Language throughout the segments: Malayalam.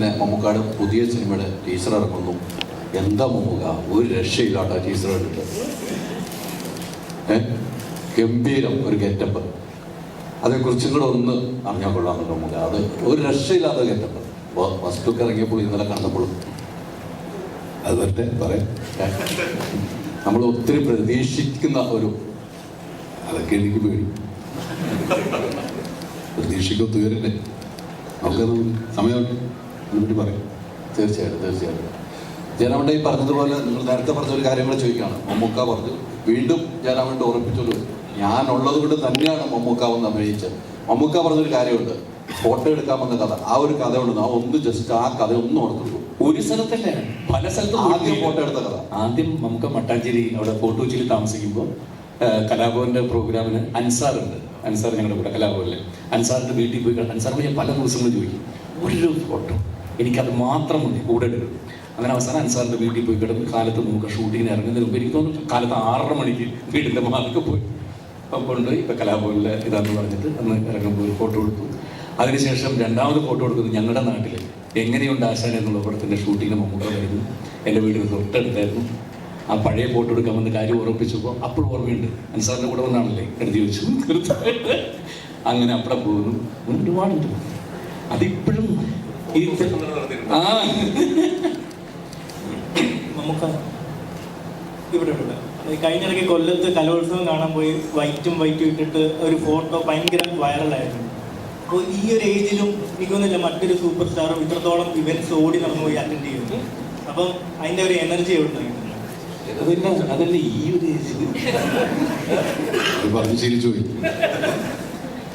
ഇങ്ങനെ മമ്മൂക്കാട് പുതിയ സിനിമയുടെ ടീച്ചർ ഇറങ്ങുന്നു. എന്താ മമ്മൂക്ക ഒരു രക്ഷയില്ലാട്ടോ ടീച്ചർ കണ്ടിട്ട്. ഗംഭീരം ഒരു ഗെറ്റപ്പ്. അതേക്കുറിച്ചും കൂടെ ഒന്ന് അറിഞ്ഞാൽ കൊള്ളാമെന്നുണ്ട് മമ്മൂക്ക. അത് ഒരു രക്ഷയില്ലാത്ത ഗെറ്റപ്പ്. ഫസ്റ്റ് ലുക്ക് ഇറങ്ങിയപ്പോൾ ഇന്നലെ കണ്ടപ്പോഴും അത് വരട്ടെ പറയാം. നമ്മൾ ഒത്തിരി പ്രതീക്ഷിക്കുന്ന ഒരു അതൊക്കെ എനിക്ക് പേടി. പ്രതീക്ഷിക്കൊത്തു വരണ്ടേ, നമുക്കത് സമയമായിട്ട് അതിനെപ്പറ്റി പറയാം. തീർച്ചയായിട്ടും ജയറാമേട്ട ഈ പറഞ്ഞതുപോലെ നിങ്ങൾ നേരത്തെ പറഞ്ഞൊരു കാര്യങ്ങൾ ചോദിക്കുകയാണ്. മമ്മൂക്ക പറഞ്ഞു, വീണ്ടും ജയറാമേട്ട ഓർമ്മിച്ചോളൂ, ഞാനുള്ളത് കൊണ്ട് തന്നെയാണ് മമ്മൂക്ക ഒന്ന് അഭിനയിച്ചത്. മമ്മൂക്ക പറഞ്ഞൊരു കാര്യമുണ്ട്, ഫോട്ടോ എടുക്കാമെന്ന കഥ. ആ ഒരു കഥ ഉണ്ട്, ആ ഒന്ന് ജസ്റ്റ് ആ കഥ ഒന്ന് ഓർത്തുള്ളൂ. ഒരു സ്ഥലത്തല്ല, പല സ്ഥലത്തും ആദ്യം ഫോട്ടോ എടുത്ത കഥ. ആദ്യം നമുക്ക് മട്ടാഞ്ചേരി അവിടെ ഫോർട്ട് കൊച്ചിയിൽ താമസിക്കുമ്പോൾ കലാഭവന്റെ പ്രോഗ്രാമിന് അൻസാറുണ്ട്. അൻസാർ ഞങ്ങളുടെ കൂടെ കലാഭവനിൽ. അൻസാറിന്റെ വീട്ടിൽ പോയി അൻസാറിന് ഞാൻ പല ദിവസങ്ങളും ചോദിക്കും, ഒരു ഫോട്ടോ എനിക്കത് മാത്രം മതി, കൂടെ എടുക്കും. അങ്ങനെ അവസാനം അൻസാറിന്റെ വീട്ടിൽ പോയി കിടന്ന് കാലത്ത് നമുക്ക് ഷൂട്ടിങ്ങിന് ഇറങ്ങുന്നതിന് മുമ്പ് എനിക്ക് തോന്നുന്നു കാലത്ത് 6:30 മണിക്ക് വീടിന്റെ മാർക്ക് പോയി. അപ്പം കൊണ്ടുപോയി ഇപ്പം കലാഭവനിലെ ഇതാന്ന് പറഞ്ഞിട്ട് അന്ന് ഇറങ്ങുമ്പോൾ ഒരു ഫോട്ടോ എടുത്തു. അതിനുശേഷം രണ്ടാമത് ഫോട്ടോ എടുക്കുന്നത് ഞങ്ങളുടെ നാട്ടിൽ എങ്ങനെയുണ്ട് ആശാൻ എന്നുള്ള പടത്തിൻ്റെ ഷൂട്ടിങ്ങിന് മമ്മൂക്ക വരുന്നു. എൻ്റെ വീടിന് തൊട്ടടുത്തായിരുന്നു. ആ പഴയ ഫോട്ടോ എടുക്കാൻ വന്ന് കാര്യം ഉറപ്പിച്ചപ്പോൾ അപ്പോഴും ഓർമ്മയുണ്ട്, അൻസാറിൻ്റെ കൂടെ വന്നാണല്ലേ എഴുതി വെച്ചു. അങ്ങനെ അവിടെ പോകുന്നു. ഒരുപാടുണ്ട്. അതിപ്പോഴും മമ്മൂക്ക ഇവിടെ കഴിഞ്ഞിടയ്ക്ക് കൊല്ലത്ത് കലോത്സവം കാണാൻ പോയി വൈറ്റും ഇട്ടിട്ട് ഒരു ഫോട്ടോ ഭയങ്കര വൈറലായിരുന്നു. അപ്പോൾ ഈ ഒരു ഏജിലും എനിക്കൊന്നുമില്ല മറ്റൊരു സൂപ്പർ സ്റ്റാറും ഇത്രത്തോളം ഇവന്റ്സ് ഓടി നടന്നു പോയി അറ്റൻഡ് ചെയ്യുന്നു. അപ്പം അതിൻ്റെ ഒരു എനർജി എവിടെ അതല്ലേ ഈ ഒരു ഏജിൽ പറഞ്ഞ് ശീലിച്ചു പോയി.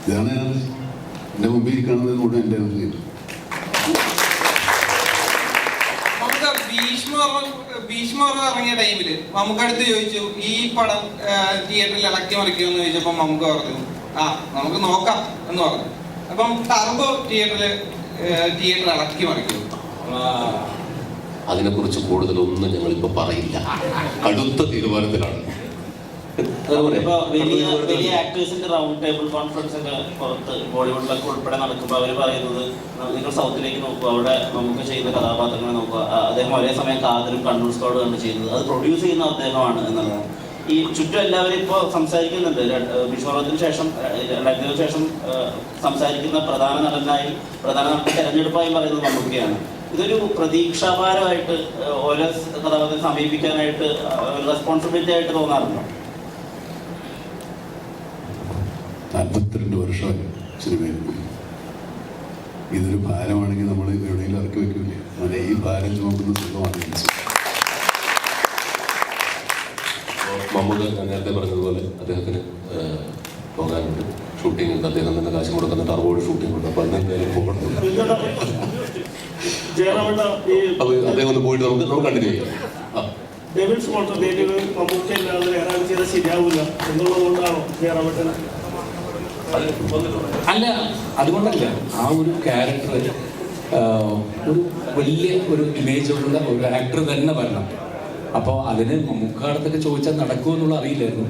ഇതാണ് എൻ്റെ മുമ്പിൽ കാണുന്നത് മുഴുവൻ എൻ്റെ എനർജി. ഭീഷ്മ ഇറങ്ങിയ ടൈമില് മമ്മൂക്ക അടുത്ത് ചോദിച്ചു, ഈ പടം തിയേറ്ററിൽ ഇളക്കി മറിക്കുമെന്ന് ചോദിച്ചപ്പോൾ മമ്മൂക്ക പറഞ്ഞു, നമുക്ക് നോക്കാം എന്ന് പറഞ്ഞു. അപ്പം ടർബോ തിയേറ്റർ ഇളക്കി മറിക്കും. അതിനെക്കുറിച്ച് കൂടുതലൊന്നും ഞങ്ങളിപ്പോൾ പറയില്ല. കടുത്ത തീരുമാനത്തിലാണ്. വലിയ ആക്ടേഴ്സിന്റെ റൗണ്ട് ടേബിൾ കോൺഫറൻസിന്റെ പുറത്ത് ബോളിവുഡിലൊക്കെ ഉൾപ്പെടെ നടക്കുമ്പോൾ അവർ പറയുന്നത്, നിങ്ങൾ സൗത്തിലേക്ക് നോക്കുക, അവിടെ നമുക്ക് ചെയ്യുന്ന കഥാപാത്രങ്ങളെ നോക്കുക. അദ്ദേഹം ഒരേ സമയം കാതലും കണ്ണൂർ സ്ക്വാഡ് കണ്ട് ചെയ്യുന്നത്, അത് പ്രൊഡ്യൂസ് ചെയ്യുന്ന അദ്ദേഹമാണ് എന്നുള്ളതാണ്. ഈ ചുറ്റും എല്ലാവരും ഇപ്പോൾ സംസാരിക്കുന്നുണ്ട്. വിശ്വനാഥത്തിന് ശേഷം 2000 ശേഷം സംസാരിക്കുന്ന പ്രധാന നടനായി തെരഞ്ഞെടുപ്പായി പറയുന്നത് മമ്മൂക്കയാണ്. ഇതൊരു പ്രതീക്ഷാഭാരമായിട്ട് ഓരോ കഥാപാത്രത്തെ സമീപിക്കാനായിട്ട് ഒരു റെസ്പോൺസിബിലിറ്റി ആയിട്ട് തോന്നാറുണ്ടോ? 42 വർഷമായി സിനിമയിൽ. ഇതൊരു ഭാരമാണെങ്കിൽ നമ്മൾ എവിടെയെങ്കിലും ഇറക്കി വെക്കില്ലേ? അങ്ങനെ ഈ ഭാരം നോക്കുന്ന സുഖമാണ്. മമ്മൂക്ക നേരത്തെ പറഞ്ഞതുപോലെ അദ്ദേഹത്തിന് പോകാനുണ്ട്, ഷൂട്ടിംഗ് ഉണ്ട്. അദ്ദേഹം തന്നെ കാശ് കൊടുക്കുന്ന ടർബോയുടെ ഷൂട്ടിംഗ് ഉണ്ട്. അപ്പം അതിനെന്തായാലും പോകണം. അപ്പോൾ അദ്ദേഹം ഒന്ന് പോയിട്ട് നമുക്ക് കണ്ടിന്യൂ ചെയ്യാം. അല്ല, അതുകൊണ്ടല്ല. ആ ഒരു ക്യാരക്ടർ ഒരു വലിയ ഒരു ഇമേജുള്ള ഒരു ആക്ടർ തന്നെ വരണം. അപ്പോൾ അതിന് മമ്മൂക്കാടത്തൊക്കെ ചോദിച്ചാൽ നടക്കുമോ എന്നുള്ള അറിയില്ലായിരുന്നു.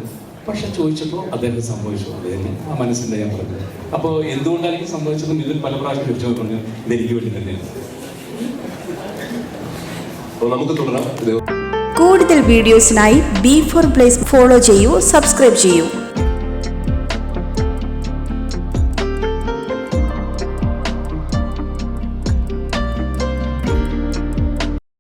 പക്ഷെ ചോദിച്ചപ്പോൾ അദ്ദേഹം സംഭവിച്ചു. അദ്ദേഹം ആ മനസ്സിൻ്റെ ഞാൻ പറഞ്ഞത്. അപ്പോൾ എന്തുകൊണ്ടായിരിക്കും സംഭവിച്ചതും ഇതിൽ പല പ്രാവശ്യം ചോദിച്ചു പറഞ്ഞു, ഇതെനിക്ക് വേണ്ടി തന്നെയാണ്. അപ്പോൾ നമുക്ക് തുടരാം. കൂടുതൽ വീഡിയോസിനായി B4 Place ഫോളോ ചെയ്യൂ, സബ്സ്ക്രൈബ് ചെയ്യൂ.